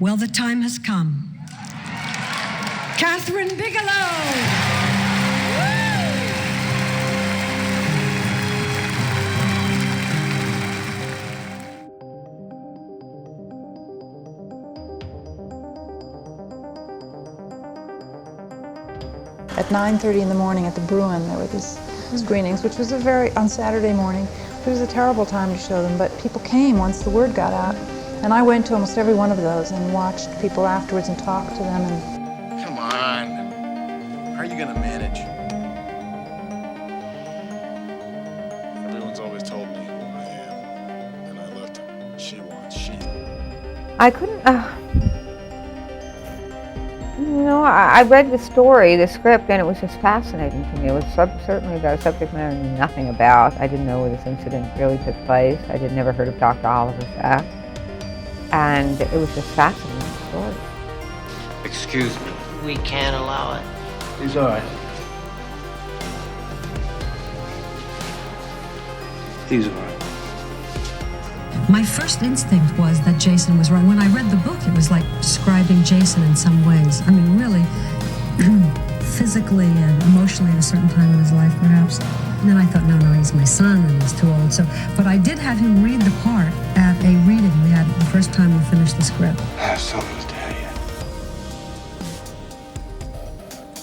Well, the time has come. Catherine Bigelow! At 9:30 in the morning at the Bruin, there were these screenings, which was on Saturday morning. It was a terrible time to show them, but people came once the word got out. And I went to almost every one of those and watched people afterwards and talked to them. And come on, how are you gonna manage? Everyone's always told me who I am, and I looked, she wants she. I couldn't, I read the story, the script, and it was just fascinating to me. It was certainly about a subject matter I knew nothing about. I didn't know where this incident really took place. I had never heard of Dr. Oliver's death. And it was just fascinating story. Excuse me. We can't allow it. He's all right. He's all right. My first instinct was that Jason was wrong. When I read the book, it was like describing Jason in some ways. I mean, really, physically and emotionally at a certain time in his life, perhaps. And then I thought, no, he's my son and he's too old. But I did have him read the part at a reading we had the first time we finished the script. I have something to tell you.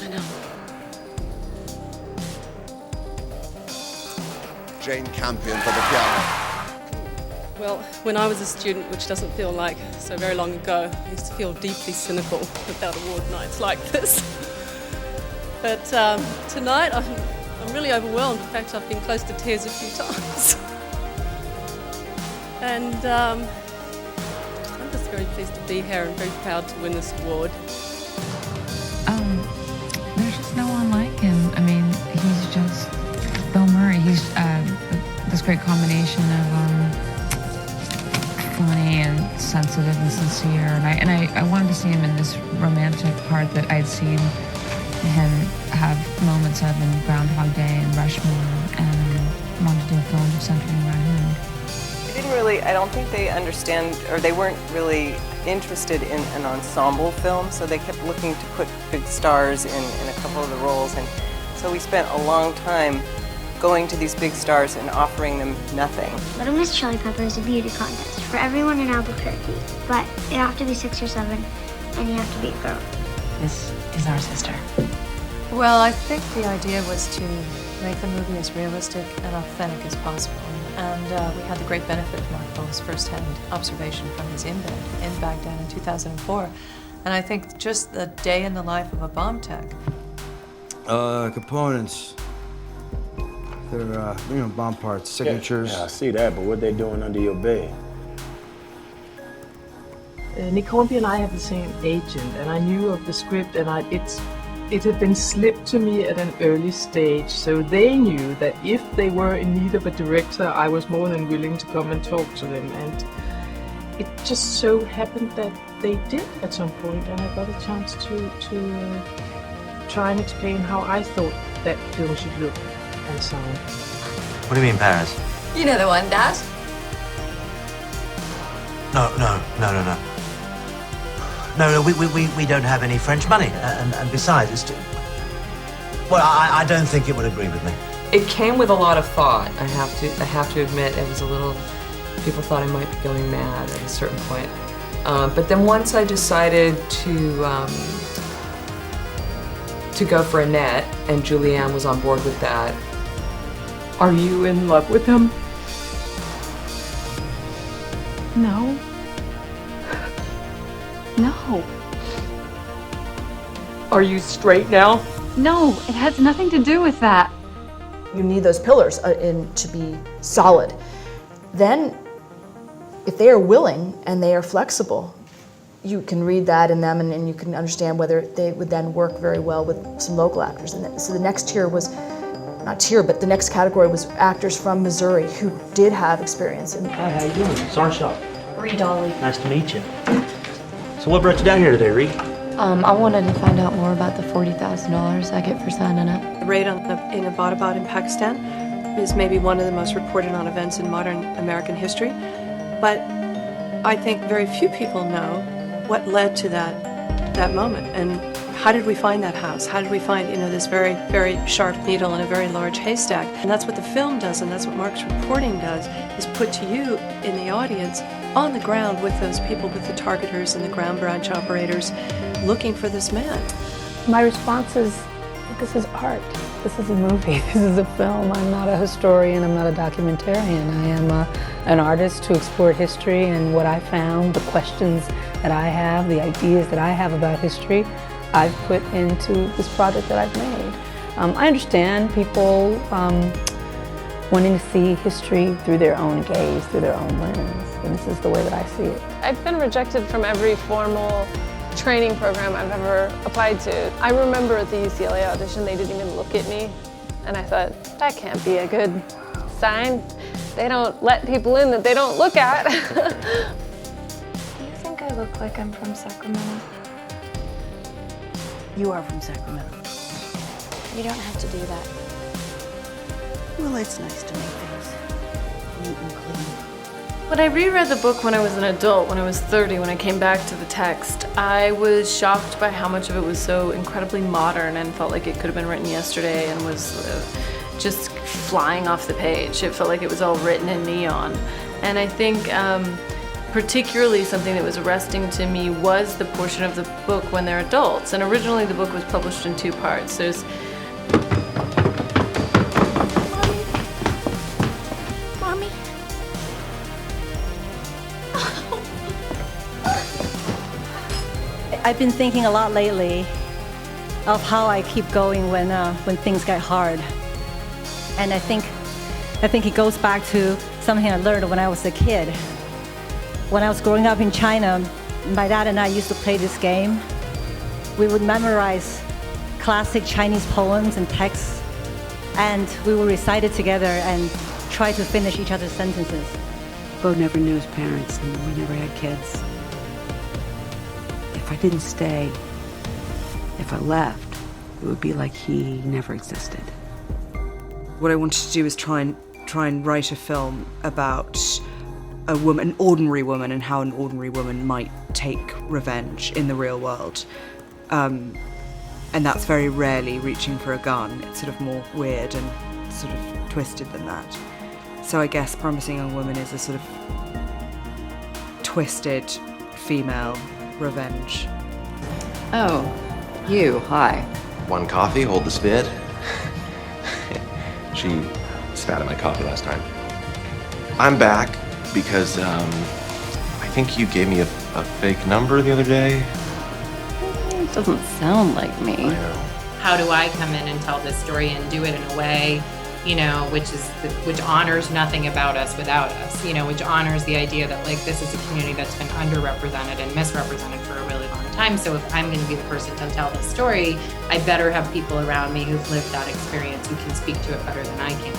I know. Jane Campion for the piano. Well, when I was a student, which doesn't feel like so very long ago, I used to feel deeply cynical about award nights like this. But tonight, I'm really overwhelmed. In fact, I've been close to tears a few times. And I'm just very pleased to be here and very proud to win this award. There's just no one like him. I mean, he's just Bill Murray. He's this great combination of funny and sensitive and sincere. And I wanted to see him in this romantic part that I'd seen him have moments of in Groundhog Day and Rushmore, and wanted to do a film centering around him. I don't think they understand, or they weren't really interested in an ensemble film, so they kept looking to put big stars in a couple of the roles, and so we spent a long time going to these big stars and offering them nothing. Little Miss Chili Pepper is a beauty contest for everyone in Albuquerque, but you have to be 6 or 7, and you have to be a girl. This is our sister. Well, I think the idea was to make the movie as realistic and authentic as possible. And we had the great benefit of Mark Bowe's first-hand observation from his in Baghdad in 2004. And I think just the day in the life of a bomb tech. Components. They're, bomb parts, signatures. Yeah, I see that, but what they doing under your bed? Nick Hornby and I have the same agent, and I knew of the script, and it had been slipped to me at an early stage, so they knew that if they were in need of a director, I was more than willing to come and talk to them. And it just so happened that they did at some point, and I got a chance to try and explain how I thought that film should look and sound. What do you mean, Paris? You know the one, Dad? No. No, we don't have any French money, and besides, it's too... Well, I don't think it would agree with me. It came with a lot of thought. I have to admit, it was a little... People thought I might be going mad at a certain point. But then once I decided to go for Annette, and Julianne was on board with that. Are you in love with him? No. No. Are you straight now? No, it has nothing to do with that. You need those pillars to be solid. Then, if they are willing and they are flexible, you can read that in them and you can understand whether they would then work very well with some local actors. And so the next tier was, not tier, but the next category was actors from Missouri who did have experience. Hi, how you doing? Sergeant Shaw. Ree Dolly. Nice to meet you. So what brought you down here today, Ree? I wanted to find out more about the $40,000 I get for signing up. The raid in Abbottabad in Pakistan is maybe one of the most reported on events in modern American history. But I think very few people know what led to that moment, and how did we find that house? How did we find, this very, very sharp needle in a very large haystack? And that's what the film does, and that's what Mark's reporting does, is put to you in the audience on the ground with those people, with the targeters and the ground branch operators, looking for this man. My response is, this is art. This is a movie. This is a film. I'm not a historian. I'm not a documentarian. I am an artist who explored history, and what I found, the questions that I have, the ideas that I have about history, I've put into this project that I've made. I understand people wanting to see history through their own gaze, through their own lens, and this is the way that I see it. I've been rejected from every formal training program I've ever applied to. I remember at the UCLA audition, they didn't even look at me, and I thought, that can't be a good sign. They don't let people in that they don't look at. Do you think I look like I'm from Sacramento? You are from Sacramento. You don't have to do that. Well, it's nice to make things neat and clean. When I reread the book when I was an adult, when I was 30, when I came back to the text, I was shocked by how much of it was so incredibly modern and felt like it could have been written yesterday and was just flying off the page. It felt like it was all written in neon. And I think particularly something that was arresting to me was the portion of the book when they're adults. And originally the book was published in 2 parts. There's Mommy? I've been thinking a lot lately of how I keep going when things get hard. And I think it goes back to something I learned when I was a kid. When I was growing up in China, my dad and I used to play this game. We would memorize classic Chinese poems and texts, and we would recite it together and try to finish each other's sentences. Bo never knew his parents, and we never had kids. If I didn't stay, if I left, it would be like he never existed. What I wanted to do was try and write a film about a woman, an ordinary woman, and how an ordinary woman might take revenge in the real world. And that's very rarely reaching for a gun. It's sort of more weird and sort of twisted than that. So I guess Promising Young Woman is a sort of twisted female revenge. Oh, you, hi. 1 coffee, hold the spit. She spat in my coffee last time. I'm back because I think you gave me a fake number the other day. It doesn't sound like me. I know. How do I come in and tell this story and do it in a way, which honors nothing about us without us, which honors the idea that this is a community that's been underrepresented and misrepresented for a really long time. So if I'm going to be the person to tell this story, I better have people around me who've lived that experience who can speak to it better than I can.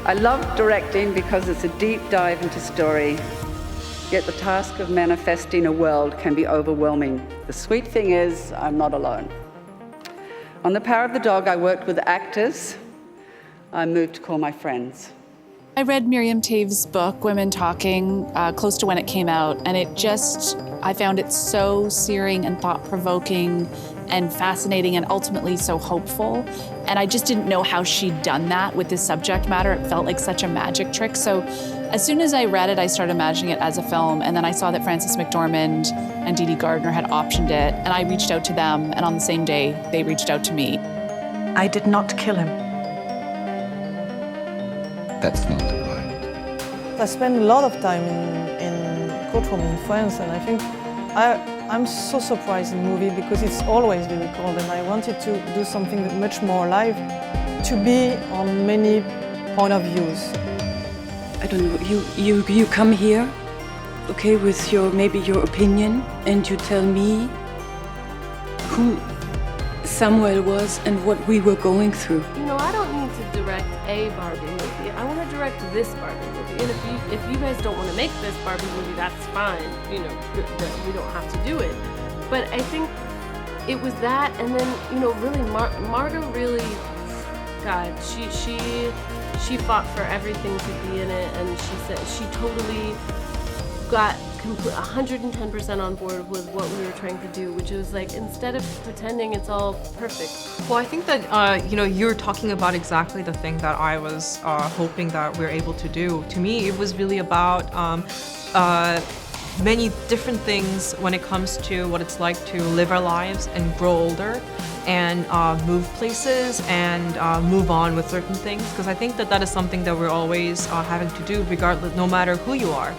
I love directing because it's a deep dive into story, yet the task of manifesting a world can be overwhelming. The sweet thing is, I'm not alone. On The Power of the Dog, I worked with actors I moved to call my friends. I read Miriam Toews' book, Women Talking, close to when it came out, and I found it so searing and thought-provoking and fascinating and ultimately so hopeful. And I just didn't know how she'd done that with this subject matter. It felt like such a magic trick. So as soon as I read it, I started imagining it as a film. And then I saw that Frances McDormand and Dee Dee Gardner had optioned it. And I reached out to them. And on the same day, they reached out to me. I did not kill him. That's not the point. I spend a lot of time in courtroom in France, and I think I'm so surprised in the movie because it's always difficult, and I wanted to do something that much more live, to be on many point of views. I don't know, you come here, okay, with maybe your opinion, and you tell me who Samuel was and what we were going through. I don't need to direct a Barbie movie. I want to direct this Barbie movie. And if you guys don't want to make this Barbie movie, that's fine. We don't have to do it. But I think it was that, and then, you know, really, Margot really, God, she fought for everything to be in it, and she said she totally got 110% on board with what we were trying to do, which was like, instead of pretending it's all perfect. Well, I think that, you know, you're talking about exactly the thing that I was hoping that we're able to do. To me, it was really about many different things when it comes to what it's like to live our lives and grow older and move places and move on with certain things, because I think that that is something that we're always having to do regardless, no matter who you are.